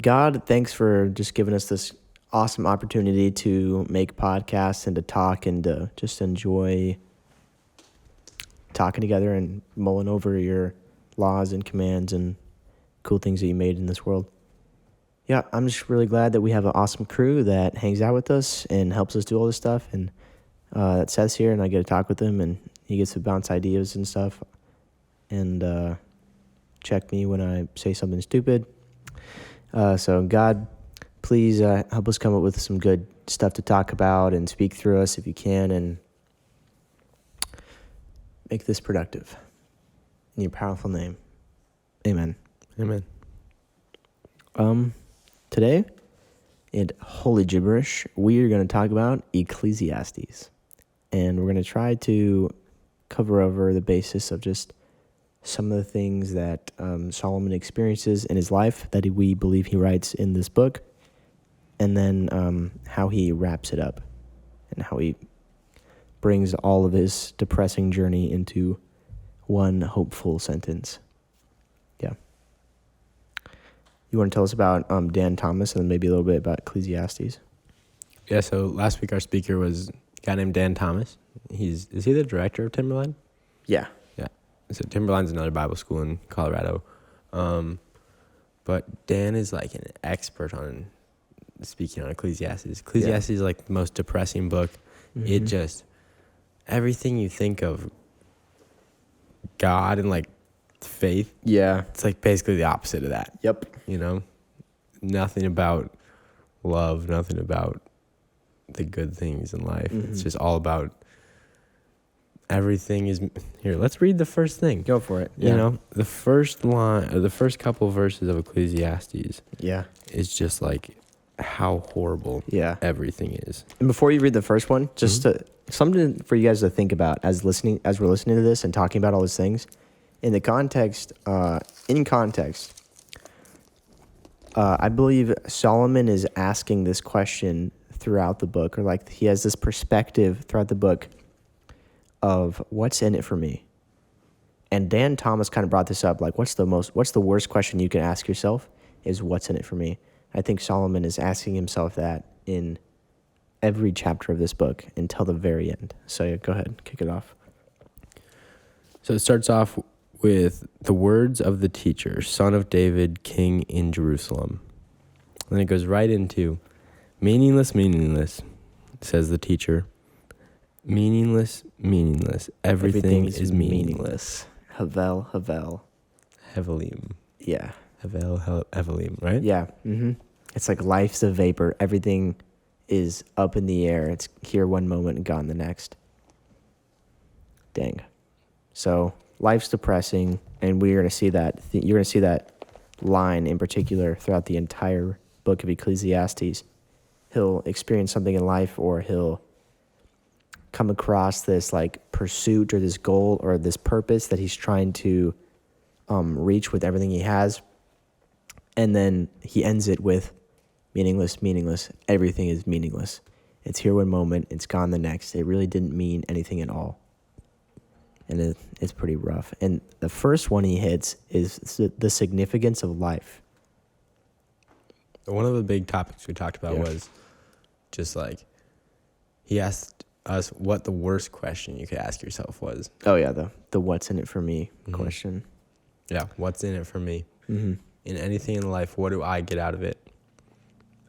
God, thanks for just giving us this awesome opportunity to make podcasts and to talk and to just enjoy talking together and mulling over your laws and commands and cool things that you made in this world. Yeah, I'm just really glad that we have an awesome crew that hangs out with us and helps us do all this stuff. And that Seth's here, and I get to talk with him, and he gets to bounce ideas and stuff and check me when I say something stupid. So God, please help us come up with some good stuff to talk about and speak through us if you can, and make this productive. In your powerful name. Amen. Amen. Today, in Holy Gibberish, we are going to talk about Ecclesiastes. And we're going to try to cover over the basis of just some of the things that Solomon experiences in his life that we believe he writes in this book, and then how he wraps it up and how he brings all of his depressing journey into one hopeful sentence. Yeah. You want to tell us about Dan Thomas and then maybe a little bit about Ecclesiastes? Yeah, so last week our speaker was a guy named Dan Thomas. Is he the director of Timberline? Yeah. Yeah. So Timberline's another Bible school in Colorado. But Dan is like an expert on speaking on Ecclesiastes. Ecclesiastes is like the most depressing book. Mm-hmm. It just, everything you think of God and like faith, it's like basically the opposite of that. Yep. You know, nothing about love, nothing about the good things in life. Mm-hmm. It's just all about everything is here. Let's read the first thing. Go for it. You know, the first line or the first couple verses of Ecclesiastes is just like how horrible everything is. And before you read the first one, just something for you guys to think about as we're listening to this and talking about all these things. In context, I believe Solomon is asking this question throughout the book, or like he has this perspective throughout the book of what's in it for me. And Dan Thomas kind of brought this up, like what's the worst question you can ask yourself is what's in it for me. I think Solomon is asking himself that in every chapter of this book until the very end. So yeah, go ahead, kick it off. So it starts off with the words of the teacher, son of David, king in Jerusalem. And then it goes right into meaningless, says the teacher. Meaningless. Everything is meaningless. Havel. Hevelim. Yeah. Hevelim, right? Yeah. Mm-hmm. It's like life's a vapor. Everything is up in the air. It's here one moment and gone the next. Dang. So life's depressing, and we're going to see that. You're going to see that line in particular throughout the entire book of Ecclesiastes. He'll experience something in life, or he'll come across this like pursuit or this goal or this purpose that he's trying to reach with everything he has. And then he ends it with meaningless. Everything is meaningless. It's here one moment, it's gone the next. It really didn't mean anything at all. And it's pretty rough. And the first one he hits is the significance of life. One of the big topics we talked about was just like, he asked us what the worst question you could ask yourself was. Oh, yeah, the what's in it for me question. Yeah, what's in it for me? Mm-hmm. In anything in life, what do I get out of it?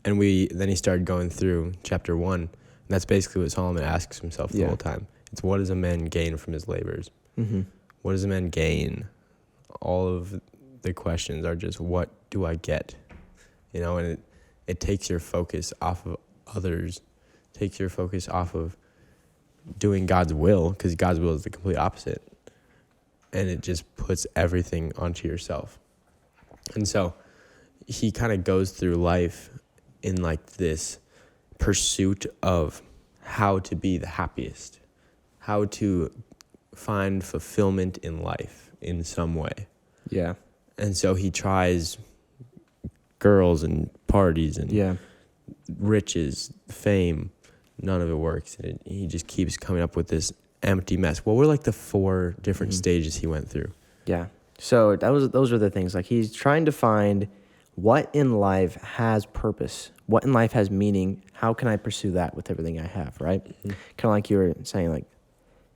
And then he started going through chapter 1, and that's basically what Solomon asks himself the whole time. It's what does a man gain from his labors? Mm-hmm. What does a man gain? All of the questions are just, what do I get? You know, and it takes your focus off of others, takes your focus off of doing God's will, because God's will is the complete opposite. And it just puts everything onto yourself. And so he kind of goes through life in like this pursuit of how to be the happiest, how to find fulfillment in life in some way. Yeah. And so he tries girls and parties and riches, fame. None of it works. And he just keeps coming up with this empty mess. What were like the 4 different stages he went through? Yeah. So those are the things. Like he's trying to find what in life has purpose? What in life has meaning? How can I pursue that with everything I have, right? Mm-hmm. Kind of like you were saying, like,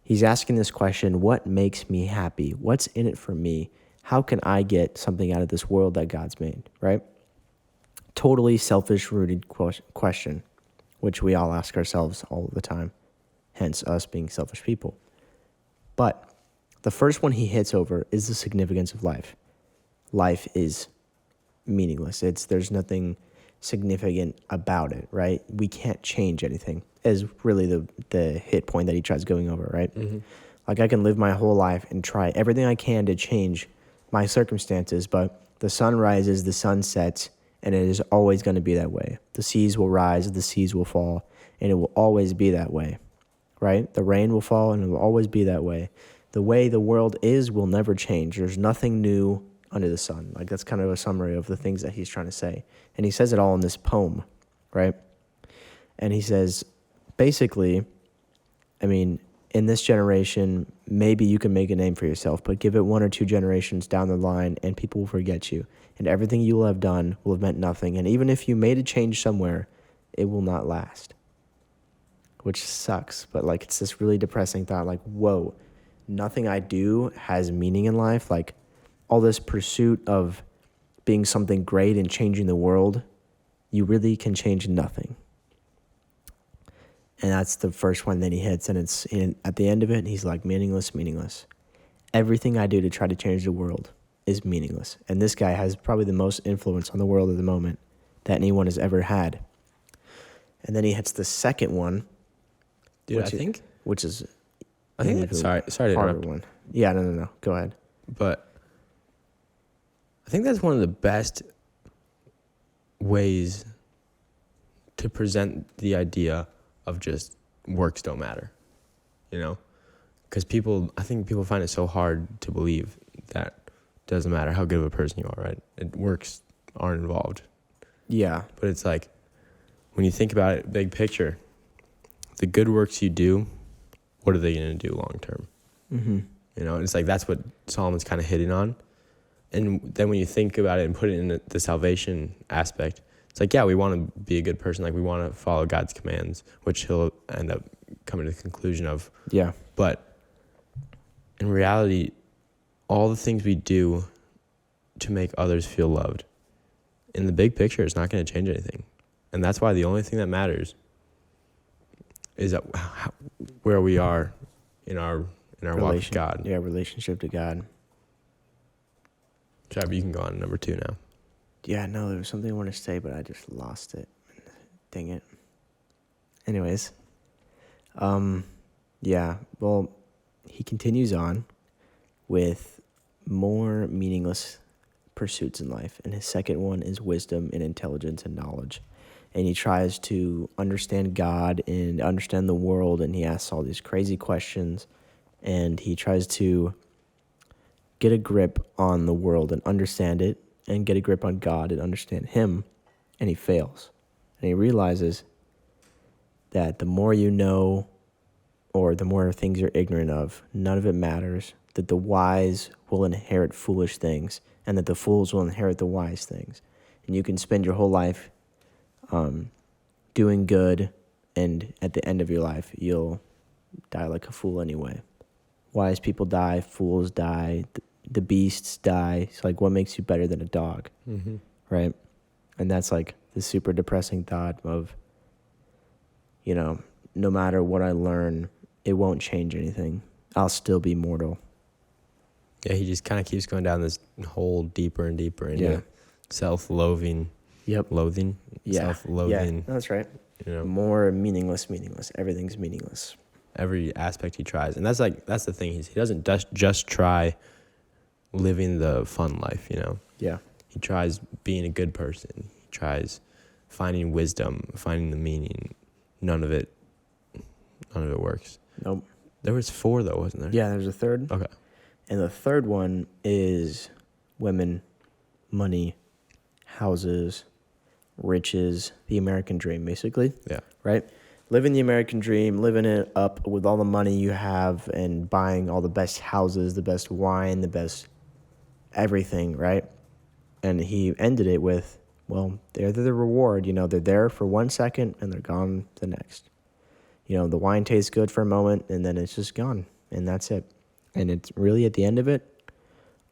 he's asking this question, what makes me happy? What's in it for me? How can I get something out of this world that God's made, right? Totally selfish-rooted question, which we all ask ourselves all the time, hence us being selfish people. But the first one he hits over is the significance of life. Life is meaningless. There's nothing significant about it, right? We can't change anything, is really the hit point that he tries going over, right? Mm-hmm. Like, I can live my whole life and try everything I can to change my circumstances, but the sun rises, the sun sets, and it is always going to be that way. The seas will rise, the seas will fall, and it will always be that way, right? The rain will fall, and it will always be that way. The way the world is will never change. There's nothing new under the sun. Like, that's kind of a summary of the things that he's trying to say. And he says it all in this poem, right? And he says, basically, I mean, in this generation, maybe you can make a name for yourself, but give it 1 or 2 generations down the line and people will forget you. And everything you will have done will have meant nothing. And even if you made a change somewhere, it will not last. Which sucks, but like, it's this really depressing thought, like, whoa, nothing I do has meaning in life. Like, all this pursuit of being something great and changing the world, you really can change nothing. And that's the first one that he hits, and at the end of it, he's like, meaningless, meaningless. Everything I do to try to change the world is meaningless. And this guy has probably the most influence on the world at the moment that anyone has ever had. And then he hits the second one, Dude, I think sorry to interrupt. one. Yeah, no. Go ahead. But I think that's one of the best ways to present the idea of just works don't matter, you know? Because I think people find it so hard to believe that it doesn't matter how good of a person you are, right? Works aren't involved. Yeah. But it's like, when you think about it, big picture, the good works you do, what are they going to do long term? Mm-hmm. You know, it's like that's what Solomon's kind of hitting on. And then when you think about it and put it in the salvation aspect, it's like, yeah, we want to be a good person. Like, we want to follow God's commands, which he'll end up coming to the conclusion of. Yeah. But in reality, all the things we do to make others feel loved, in the big picture, it's not going to change anything. And that's why the only thing that matters is that where we are in our walk with God. Yeah, relationship to God. Trav, you can go on to number 2 now. Yeah, no, there was something I wanted to say, but I just lost it. Dang it. Anyways, yeah, well, he continues on with more meaningless pursuits in life, and his second one is wisdom and intelligence and knowledge. And he tries to understand God and understand the world, and he asks all these crazy questions, and he tries to get a grip on the world and understand it, and get a grip on God and understand him, and he fails. And he realizes that the more you know, or the more things you're ignorant of, none of it matters, that the wise will inherit foolish things, and that the fools will inherit the wise things. And you can spend your whole life doing good, and at the end of your life, you'll die like a fool anyway. Wise people die, fools die, the beasts die. It's like, what makes you better than a dog, Mm-hmm. right? And that's like the super depressing thought of, you know, no matter what I learn, it won't change anything. I'll still be mortal. Yeah, he just kind of keeps going down this hole deeper and deeper into self-loathing. Yep. Loathing? Yeah. Self-loathing. Yeah, that's right. You know, More meaningless. Everything's meaningless. every aspect he tries. And that's the thing. He doesn't just try living the fun life, you know? Yeah. He tries being a good person. He tries finding wisdom, finding the meaning. None of it works. Nope. There was 4 though, wasn't there? Yeah, there's a third. Okay. And the third one is women, money, houses, riches, the American dream, basically. Yeah. Right? Living the American dream, living it up with all the money you have and buying all the best houses, the best wine, the best everything, right? And he ended it with, well, they're the reward. You know, they're there for 1 second and they're gone the next. You know, the wine tastes good for a moment and then it's just gone. And that's it. And it's really at the end of it,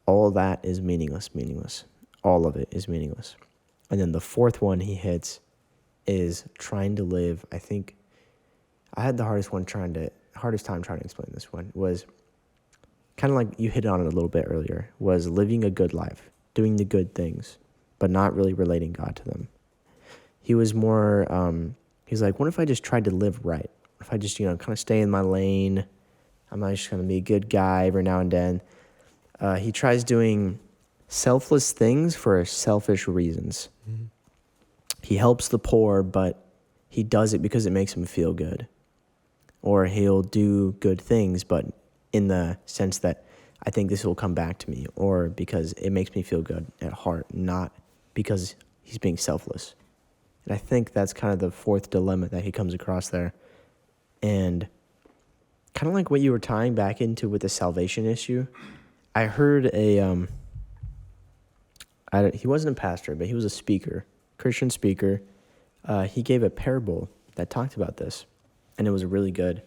all of that is meaningless. All of it is meaningless. And then the fourth one he hits is trying to live. I think I had the hardest time trying to explain this one. Was kind of like you hit on it a little bit earlier, was living a good life, doing the good things, but not really relating God to them. He was more, he's like, what if I just tried to live right? If I just, kind of stay in my lane, I'm not just going to be a good guy every now and then. He tries doing selfless things for selfish reasons. Mm-hmm. He helps the poor, but he does it because it makes him feel good. Or he'll do good things, but in the sense that I think this will come back to me, or because it makes me feel good at heart, not because he's being selfless. And I think that's kind of the fourth dilemma that he comes across there. And kind of like what you were tying back into with the salvation issue, I heard he wasn't a pastor, but he was a speaker, Christian speaker. He gave a parable that talked about this, and it was a really good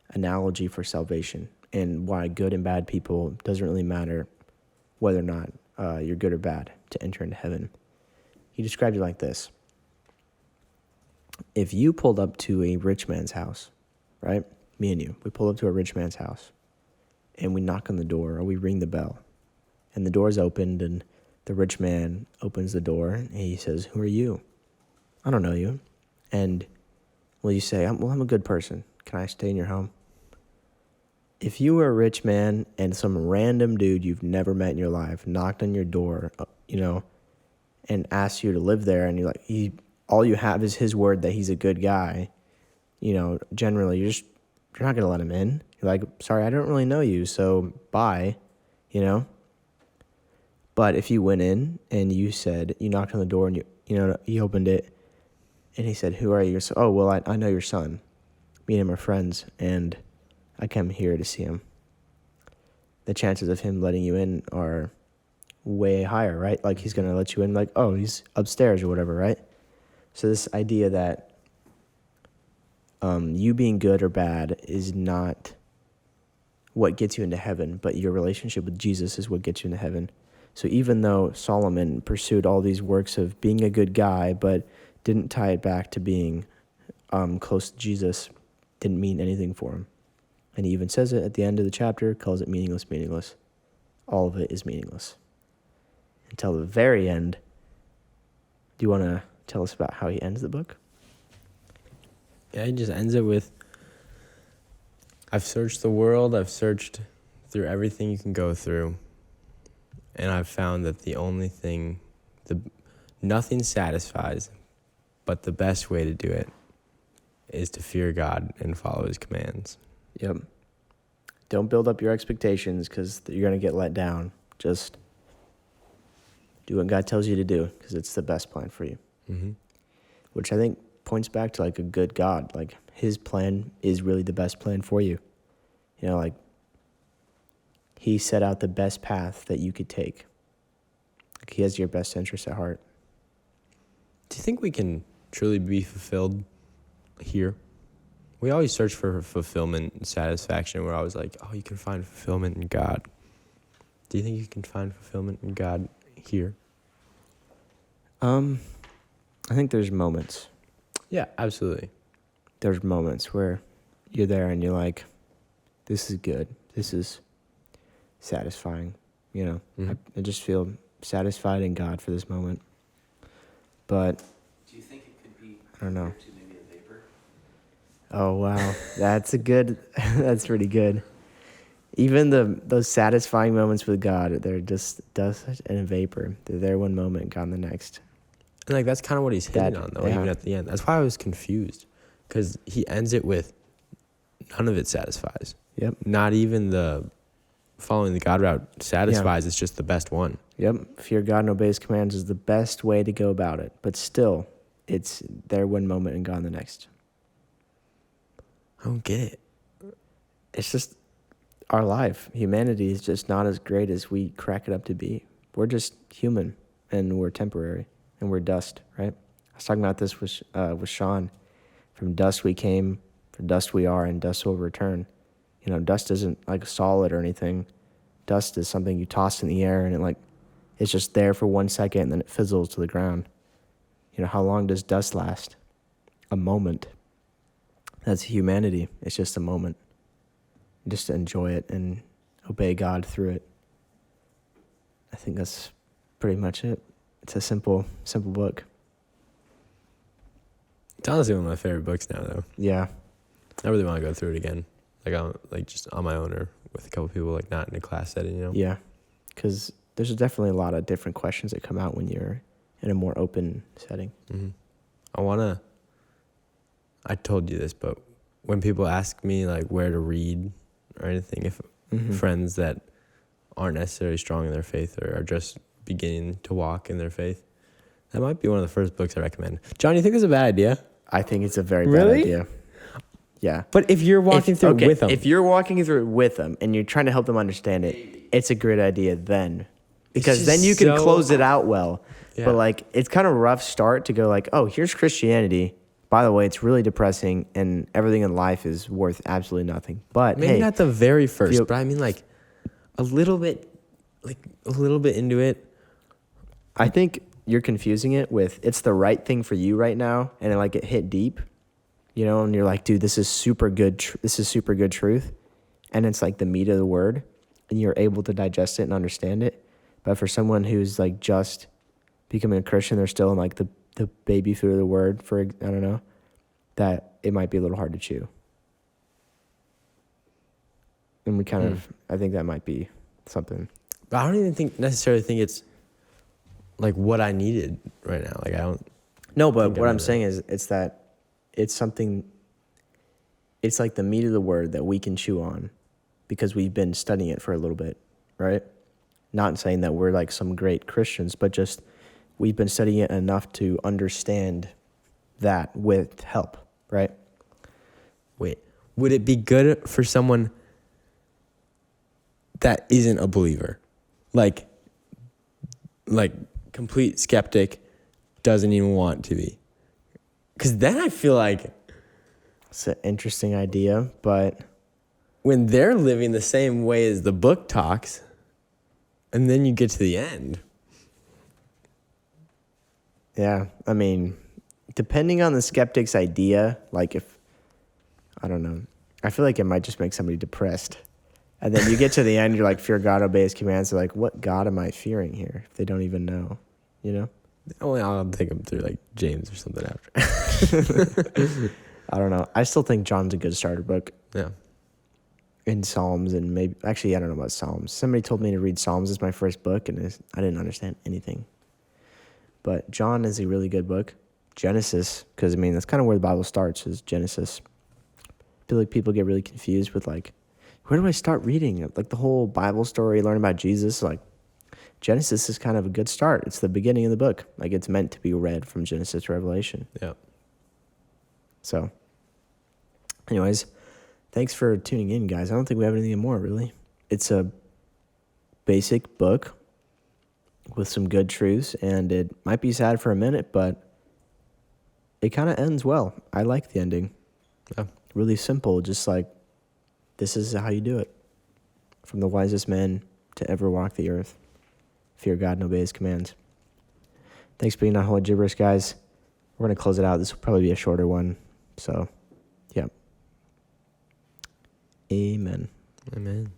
analogy for salvation and why good and bad people doesn't really matter whether or not you're good or bad to enter into heaven. He described it like this. If you pulled up to a rich man's house, right? Me and you, we pull up to a rich man's house and we knock on the door or we ring the bell and the door's opened and the rich man opens the door and he says, who are you? I don't know you. And will you say, I'm a good person. Can I stay in your home? If you were a rich man and some random dude you've never met in your life knocked on your door, and asked you to live there and you're like, all you have is his word that he's a good guy, generally you're not going to let him in. You're like, sorry, I don't really know you, so bye, But if you went in and you knocked on the door and he opened it and he said, who are you? So, oh, well, I know your son. Me and him are friends and I come here to see him. The chances of him letting you in are way higher, right? Like he's going to let you in like, oh, he's upstairs or whatever, right? So this idea that you being good or bad is not what gets you into heaven, but your relationship with Jesus is what gets you into heaven. So even though Solomon pursued all these works of being a good guy, but didn't tie it back to being close to Jesus, didn't mean anything for him. And he even says it at the end of the chapter, calls it meaningless. All of it is meaningless. Until the very end. Do you want to tell us about how he ends the book? Yeah, he just ends it with, I've searched the world, I've searched through everything you can go through, and I've found that nothing satisfies, but the best way to do it is to fear God and follow his commands. Yep. Don't build up your expectations because you're going to get let down. Just do what God tells you to do because it's the best plan for you. Mm-hmm. Which I think points back to like a good God. Like his plan is really the best plan for you. Like he set out the best path that you could take. Like he has your best interest at heart. Do you think we can truly be fulfilled here? We always search for fulfillment and satisfaction. We're always like, oh, you can find fulfillment in God. Do you think you can find fulfillment in God here? I think there's moments. Yeah, absolutely. There's moments where you're there and you're like, this is good. This is satisfying. Mm-hmm. I just feel satisfied in God for this moment. But do you think it could be I don't know. to maybe a vapor? Oh, wow. That's pretty good. Even those satisfying moments with God, they're just dust and vapor. They're there one moment, gone the next. And like that's kind of what he's hitting on, though, even at the end. That's why I was confused, because he ends it with none of it satisfies. Yep. Not even the following the God route satisfies. It's just the best one. Yep. Fear God and obey his commands is the best way to go about it. But still, it's there one moment and gone the next. I don't get it. It's just our life. Humanity is just not as great as we crack it up to be. We're just human. and we're temporary, and we're dust, right? I was talking about this with Sean. From dust we came, for dust we are, and dust will return. You know, dust isn't like solid or anything. Dust is something you toss in the air, and it's just there for 1 second, and then it fizzles to the ground. You know, how long does dust last? A moment. That's humanity. It's just a moment. Just to enjoy it and obey God through it. I think that's pretty much it. It's a simple book. It's honestly one of my favorite books now, though. Yeah. I really want to go through it again, just on my own or with a couple people, like not in a class setting, you know. Yeah, because there's definitely a lot of different questions that come out when you're in a more open setting. Mm-hmm. I told you this, but when people ask me like where to read or anything, if friends that aren't necessarily strong in their faith or are just beginning to walk in their faith, that might be one of the first books I recommend. John, you think it's a bad idea? I think it's a very Really? bad idea. Yeah. But if you're walking through it with them. If you're walking through it with them and you're trying to help them understand it, it's a great idea then. Because then you can close it out well. Yeah. But it's kind of a rough start to go like, oh, here's Christianity. By the way, it's really depressing and everything in life is worth absolutely nothing. But maybe not the very first, you- but I mean like a little bit into it. I think you're confusing it with it's the right thing for you right now, and it hit deep, you know, and you're like, dude, this is super good. This is super good truth, and it's like the meat of the word, and you're able to digest it and understand it. But for someone who's like just becoming a Christian, they're still in like the baby food of the word. For I don't know, that it might be a little hard to chew, and we kind of I think that might be something. But I don't even necessarily think it's like what I needed right now. Like I don't. No, but what I'm saying is it's something, it's like the meat of the word that we can chew on because we've been studying it for a little bit, right? Not saying that we're like some great Christians, but just we've been studying it enough to understand that with help, right? Wait, would it be good for someone that isn't a believer? Like complete skeptic, doesn't even want to be. Because then I feel like It's an interesting idea, but when they're living the same way as the book talks, and then you get to the end. yeah, I mean, depending on the skeptic's idea, I don't know, I feel like it might just make somebody depressed. And then you get to the end, you're like, fear God, obey his commands. They're like, what God am I fearing here? If they don't even know, you know? Only I'll take them through like James or something after. I don't know. I still think John's a good starter book. Yeah. In Psalms and maybe, actually, I don't know about Psalms. Somebody told me to read Psalms as my first book, and I didn't understand anything. But John is a really good book. Genesis, because, that's kind of where the Bible starts, is Genesis. I feel like people get really confused with, where do I start reading? Like, the whole Bible story, learn about Jesus, Genesis is kind of a good start. It's the beginning of the book. It's meant to be read from Genesis to Revelation. Yeah. So, anyways, thanks for tuning in, guys. I don't think we have anything more, really. It's a basic book with some good truths, and it might be sad for a minute, but it kind of ends well. I like the ending. Yeah. Really simple, just this is how you do it. From the wisest man to ever walk the earth. Fear God and obey his commands. Thanks for being on Holy Gibberish, guys. We're going to close it out. This will probably be a shorter one. So, yeah. Amen. Amen.